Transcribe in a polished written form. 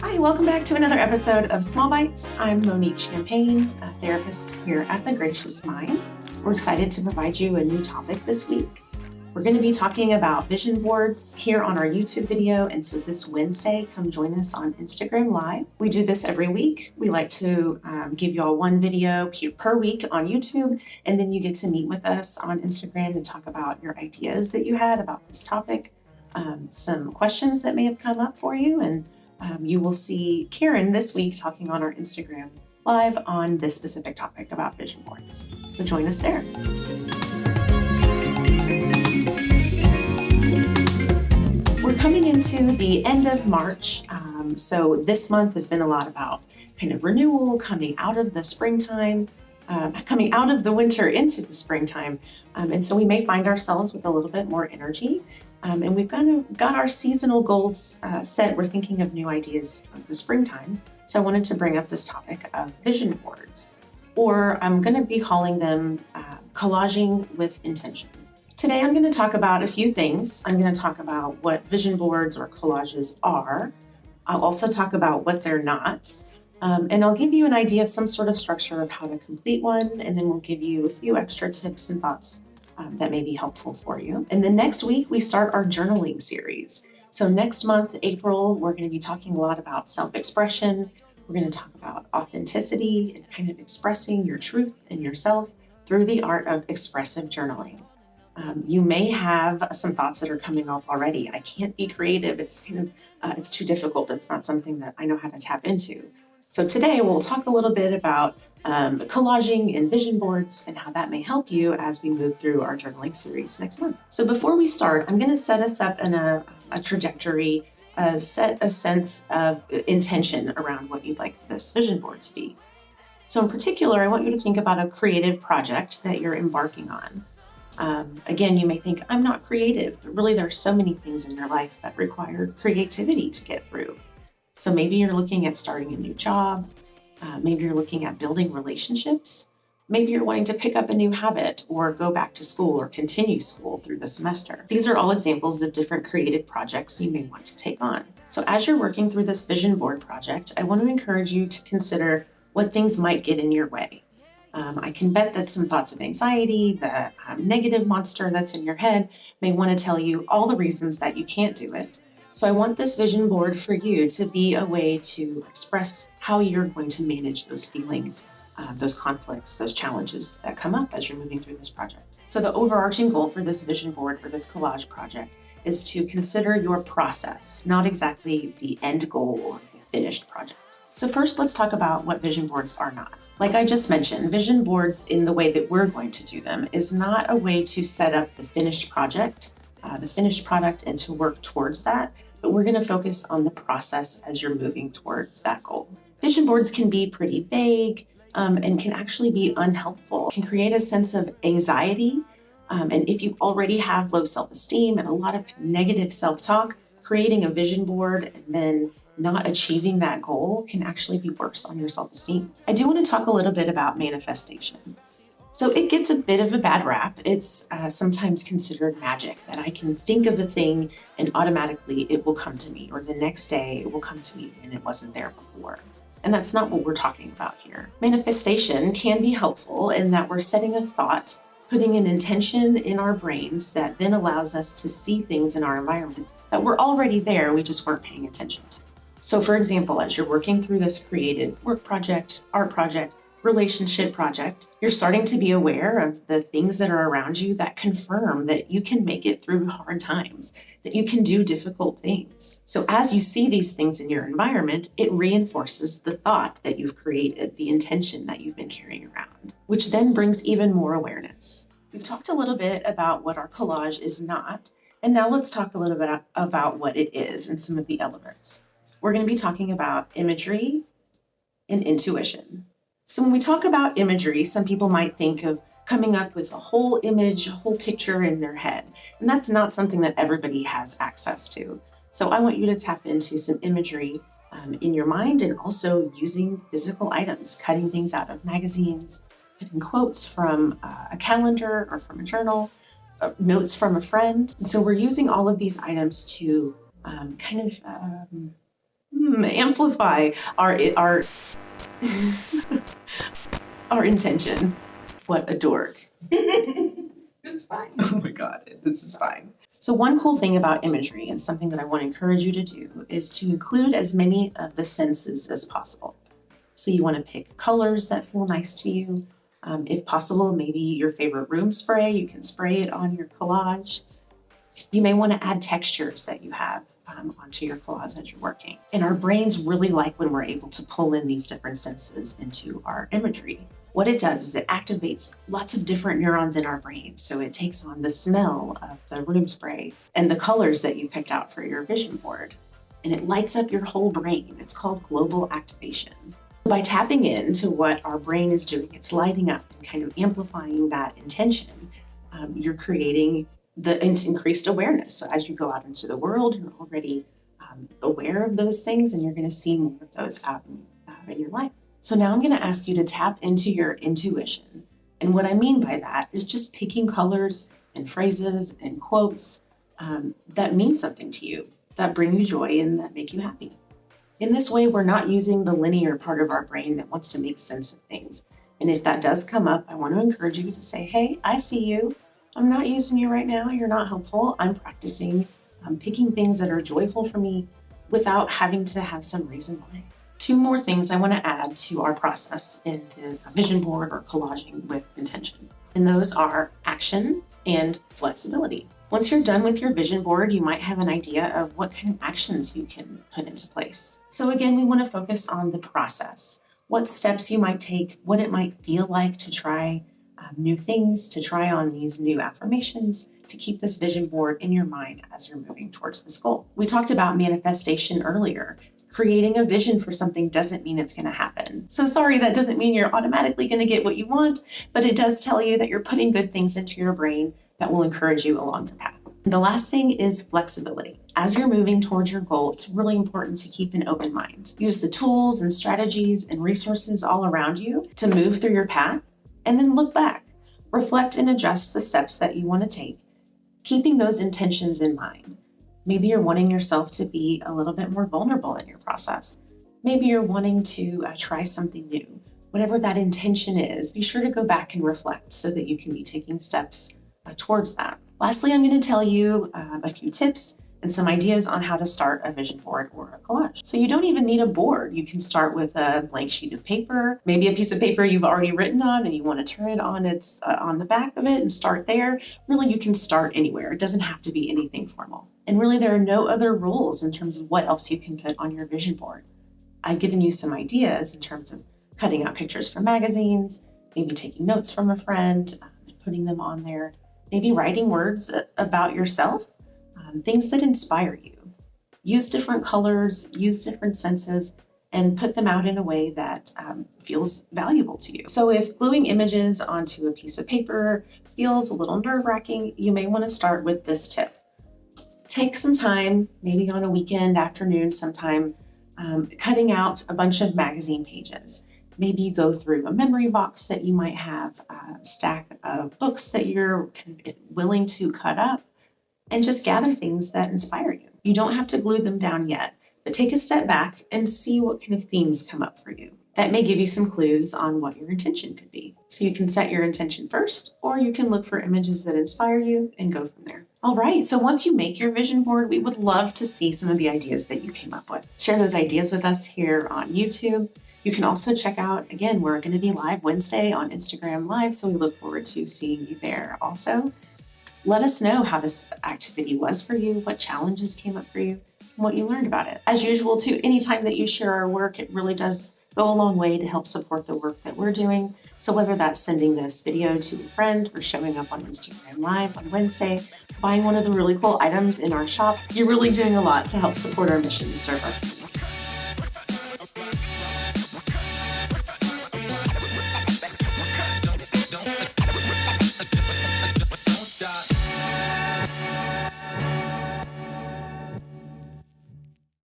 Hi, welcome back to another episode of Small Bites. I'm Monique Champagne, a therapist here at The Gracious Mind. We're excited to provide you a new topic this week. We're going to be talking about vision boards here on our YouTube video, and so this Wednesday, come join us on Instagram Live. We do this every week. We like to give you all one video per week on YouTube, and then you get to meet with us on Instagram and talk about your ideas that you had about this topic, some questions that may have come up for you, and you will see Karen this week talking on our Instagram Live on this specific topic about vision boards. So join us there. We're coming into the end of March. So this month has been a lot about kind of renewal, coming out of the springtime, coming out of the winter into the springtime. And so we may find ourselves with a little bit more energy. And we've kind of got our seasonal goals set. We're thinking of new ideas for the springtime. So I wanted to bring up this topic of vision boards, or I'm going to be calling them collaging with intention. Today, I'm going to talk about a few things. I'm going to talk about what vision boards or collages are. I'll also talk about what they're not. And I'll give you an idea of some sort of structure of how to complete one. And then we'll give you a few extra tips and thoughts that may be helpful for you. And then next week, we start our journaling series. So next month, April, we're going to be talking a lot about self-expression. We're going to talk about authenticity and kind of expressing your truth and yourself through the art of expressive journaling. You may have some thoughts that are coming up already. I can't be creative. It's kind of, it's too difficult. It's not something that I know how to tap into. So today we'll talk a little bit about collaging and vision boards and how that may help you as we move through our journaling series next month. So before we start, I'm going to set us up in a trajectory, set a sense of intention around what you'd like this vision board to be. So in particular, I want you to think about a creative project that you're embarking on. Again, you may think, I'm not creative, but really there's so many things in your life that require creativity to get through. So maybe you're looking at starting a new job. Maybe you're looking at building relationships. Maybe you're wanting to pick up a new habit or go back to school or continue school through the semester. These are all examples of different creative projects you may want to take on. So as you're working through this vision board project, I want to encourage you to consider what things might get in your way. I can bet that some thoughts of anxiety, the negative monster that's in your head may want to tell you all the reasons that you can't do it. So I want this vision board for you to be a way to express how you're going to manage those feelings, those conflicts, those challenges that come up as you're moving through this project. So the overarching goal for this vision board, for this collage project, is to consider your process, not exactly the end goal or the finished project. So first, let's talk about what vision boards are not. Like I just mentioned, vision boards in the way that we're going to do them is not a way to set up the finished project, the finished product, and to work towards that, but we're going to focus on the process as you're moving towards that goal. Vision boards can be pretty vague and can actually be unhelpful, can create a sense of anxiety. And if you already have low self-esteem and a lot of negative self-talk, creating a vision board and then not achieving that goal can actually be worse on your self-esteem. I do want to talk a little bit about manifestation. So it gets a bit of a bad rap. It's sometimes considered magic, that I can think of a thing and automatically it will come to me, or the next day it will come to me and it wasn't there before. And that's not what we're talking about here. Manifestation can be helpful in that we're setting a thought, putting an intention in our brains that then allows us to see things in our environment that were already there, we just weren't paying attention to. So for example, as you're working through this creative work project, art project, relationship project, you're starting to be aware of the things that are around you that confirm that you can make it through hard times, that you can do difficult things. So as you see these things in your environment, it reinforces the thought that you've created, the intention that you've been carrying around, which then brings even more awareness. We've talked a little bit about what our collage is not, and now let's talk a little bit about what it is and some of the elements. We're going to be talking about imagery and intuition. So when we talk about imagery, some people might think of coming up with a whole image, a whole picture in their head. And that's not something that everybody has access to. So I want you to tap into some imagery in your mind, and also using physical items, cutting things out of magazines, cutting quotes from a calendar or from a journal, notes from a friend. And so we're using all of these items to amplify our our intention. What a dork. It's fine. Oh my God, this is fine. So one cool thing about imagery, and something that I want to encourage you to do, is to include as many of the senses as possible. So you want to pick colors that feel nice to you. If possible, maybe your favorite room spray, you can spray it on your collage. You may want to add textures that you have onto your collage as you're working. And our brains really like when we're able to pull in these different senses into our imagery. What it does is it activates lots of different neurons in our brain. So it takes on the smell of the room spray and the colors that you picked out for your vision board. And it lights up your whole brain. It's called global activation. By tapping into what our brain is doing, it's lighting up and kind of amplifying that intention. You're creating the increased awareness. So as you go out into the world, you're already aware of those things, and you're going to see more of those out in your life. So now I'm going to ask you to tap into your intuition. And what I mean by that is just picking colors and phrases and quotes that mean something to you, that bring you joy and that make you happy. In this way, we're not using the linear part of our brain that wants to make sense of things. And if that does come up, I want to encourage you to say, hey, I see you. I'm not using you right now. You're not helpful. I'm practicing. I'm picking things that are joyful for me without having to have some reason why. Two more things I want to add to our process in the vision board or collaging with intention. And those are action and flexibility. Once you're done with your vision board, you might have an idea of what kind of actions you can put into place. So again, we want to focus on the process, what steps you might take, what it might feel like to try new things, to try on these new affirmations, to keep this vision board in your mind as you're moving towards this goal. We talked about manifestation earlier. Creating a vision for something doesn't mean it's going to happen. So sorry, that doesn't mean you're automatically going to get what you want, but it does tell you that you're putting good things into your brain that will encourage you along the path. The last thing is flexibility. As you're moving towards your goal, it's really important to keep an open mind. Use the tools and strategies and resources all around you to move through your path, and then look back. Reflect and adjust the steps that you want to take, keeping those intentions in mind. Maybe you're wanting yourself to be a little bit more vulnerable in your process. Maybe you're wanting to try something new. Whatever that intention is, be sure to go back and reflect so that you can be taking steps towards that. Lastly, I'm going to tell you a few tips and some ideas on how to start a vision board or a collage. So you don't even need a board. You can start with a blank sheet of paper, maybe a piece of paper you've already written on and you want to turn it on on the back of it and start there. Really, you can start anywhere. It doesn't have to be anything formal. And really, there are no other rules in terms of what else you can put on your vision board. I've given you some ideas in terms of cutting out pictures from magazines, maybe taking notes from a friend, putting them on there, maybe writing words about yourself. Things that inspire you. Use different colors, use different senses, and put them out in a way that feels valuable to you. So if gluing images onto a piece of paper feels a little nerve-wracking, you may want to start with this tip. Take some time, maybe on a weekend afternoon sometime, cutting out a bunch of magazine pages. Maybe you go through a memory box that you might have, a stack of books that you're kind of willing to cut up, and just gather things that inspire you. You don't have to glue them down yet, but take a step back and see what kind of themes come up for you. That may give you some clues on what your intention could be. So you can set your intention first, or you can look for images that inspire you and go from there. All right, so once you make your vision board, we would love to see some of the ideas that you came up with. Share those ideas with us here on YouTube. You can also check out, again, we're going to be live Wednesday on Instagram Live, so we look forward to seeing you there also. Let us know how this activity was for you, what challenges came up for you, and what you learned about it. As usual, too, anytime that you share our work, it really does go a long way to help support the work that we're doing. So whether that's sending this video to a friend or showing up on Instagram Live on Wednesday, buying one of the really cool items in our shop, you're really doing a lot to help support our mission to serve our community.